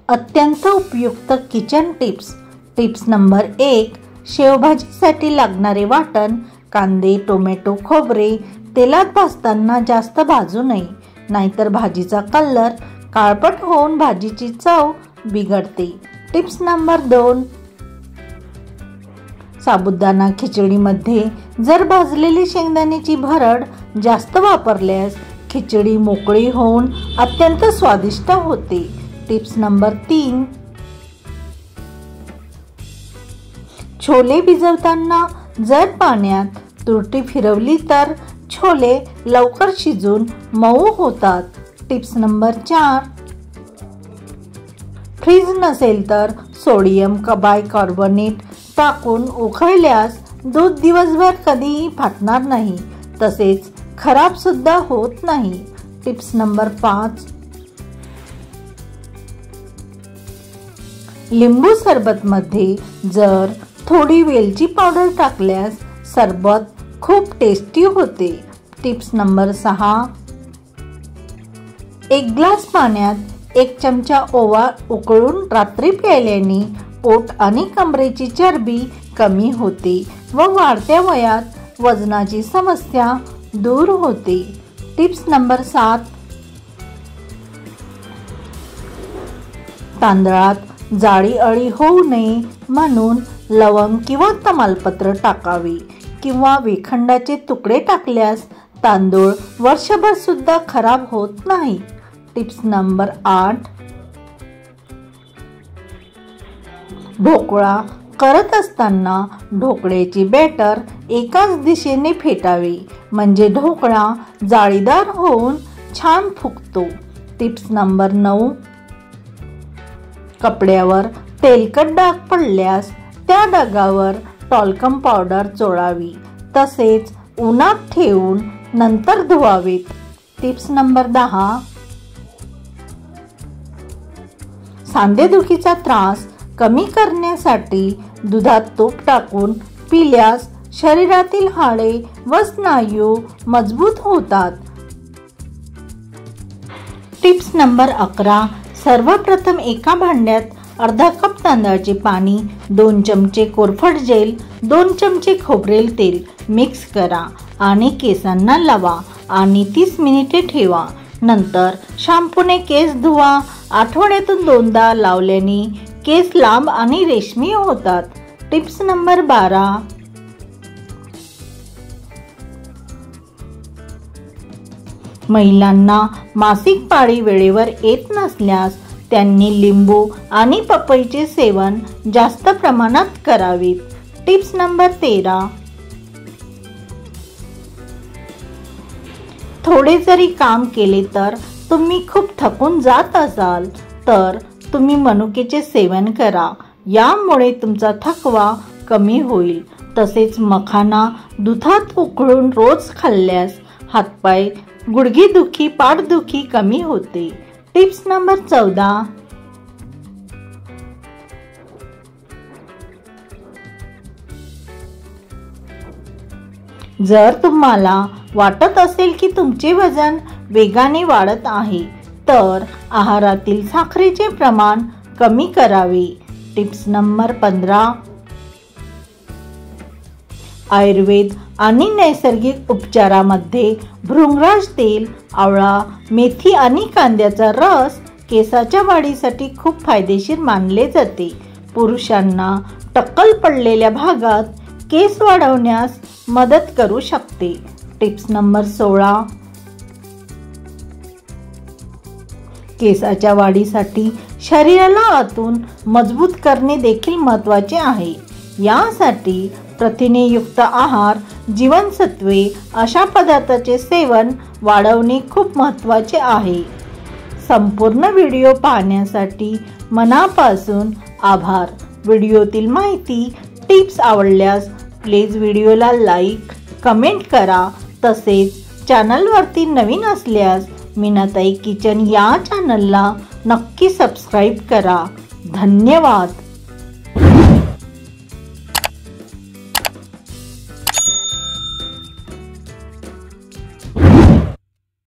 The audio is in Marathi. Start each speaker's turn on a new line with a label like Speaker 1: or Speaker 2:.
Speaker 1: अत्यंत उपयुक्त किचन टिप्स। टिप्स नंबर 1, शेवभाजीसाठी लागणारे वाटण। कांदे, टोमॅटो, खोबरे तेलात भाजताना जास्त भाजू नये, नाहीतर भाजीचा कलर काळपट होऊन भाजीची चव बिघडते। टिप्स नंबर 2, साबुदाणा खिचडीमध्ये जर भाजलेली शेंगदाण्याची भरड जास्त वापरल्यास खिचडी मोकळी होऊन अत्यंत स्वादिष्ट होते। टिप्स नंबर 3, छोले भिजवताना जर पाण्यात तुरटी फिरवली तर छोले लवकर शिजून मऊ होतात। टिप्स नंबर 4, फ्रीज नसेल तर सोडियम बायकार्बोनेट टाकून उकळल्यास दूध दिवसभर कधीही फाटणार नाही, तसेच खराब सुद्धा होत नाही। टिप्स नंबर 5, लिंबू सरबत मध्ये जर थोडी वेलची पावडर टाकल्यास सरबत खूप टेस्टी होते। टिप्स नंबर 6, 1 ग्लास पाण्यात 1 चमचा ओवा उकळून रात्री प्यायल्याने पोट आणि कमरेची चरबी कमी होते व वाढत्या वयात वजनाची समस्या दूर होते। टिप्स नंबर 7, तांदळात जाडी अळी होऊ नये म्हणून लवंग किंवा तमालपत्र टाकावे किंवा वेखंडाचे तुकडे टाकल्यास तांदूळ वर्षभर सुद्धा खराब होत नाही। टिप्स नंबर 8, ढोकळा करत असताना ढोकळ्याची बॅटर एकाच दिशेने फेटावे, म्हणजे ढोकळा जाळीदार होऊन छान फुगतो। टिप्स नंबर 9, कपड्यावर तेलकट डाग पडल्यास त्या डागावर टॉल्कम पावडर चोळावी, तसेच उन्हात ठेवून नंतर धुवावेत। टिप्स नंबर 10, सांधेदुखीचा त्रास कमी करण्यासाठी दुधात तूप टाकून पिल्यास शरीरातील हाडे व स्नायू मजबूत होतात। टिप्स नंबर 11, सर्वप्रथम एका भांड्यात अर्धा कप तांदळाचे पाणी, 2 चमचे कोरफड जेल, 2 चमचे खोबरेल तेल मिक्स करा आणि केसांना लावा आणि 30 मिनिटे ठेवा। नंतर शॅम्पूने केस धुवा। आठवड्यातून 2दा लावल्याने केस लांब आणि रेशमी होतात। टिप्स नंबर 12, महिलांना मासिक पाळी वेळेवर येत नसल्यास त्यांनी लिंबू आणि पपईचे सेवन जास्त प्रमाणात करावे। टिप्स नंबर 13, थोडे जरी काम केले तर तुम्ही खूप थकून जात असाल तर तुम्ही मनुकेचे सेवन करा, यामुळे तुमचा थकवा कमी होईल। तसेच मखाना दुधात उकळून रोज खाल्ल्यास हातपाय, गुडघेदुखी, पाठदुखी कमी होते। टिप्स नंबर 14, जर तुम्हाला वाटत असेल की तुमचे वजन वेगाने वाढत आहे तर आहारातील साखरेचे प्रमाण कमी करावे। टिप्स नंबर 15, आयुर्वेद आणि नैसर्गिक उपचारामध्ये भृंगराज तेल, आवळा, मेथी आणि कांद्याचा रस केसाच्या वाढीसाठी खूप फायदेशीर मानले जाते। पुरुषांना टक्कल पडलेल्या भागात केस वाढवण्यास मदत करू शकते। टिप्स नंबर 16, केसाच्या वाढीसाठी शरीराला आतून मजबूत करणे देखील महत्त्वाचे आहे। यासाठी प्रथिनेयुक्त आहार, जीवनसत्वे अशा पदार्थाचे सेवन वाढवणे खूप महत्त्वाचे आहे। संपूर्ण व्हिडिओ पाहण्यासाठी मनापासून आभार। व्हिडिओतील माहिती, टिप्स आवडल्यास प्लीज व्हिडिओला लाईक, कमेंट करा। तसेच चॅनलवरती नवीन असल्यास मीनाताई किचन या चॅनलला नक्की सबस्क्राईब करा। धन्यवाद।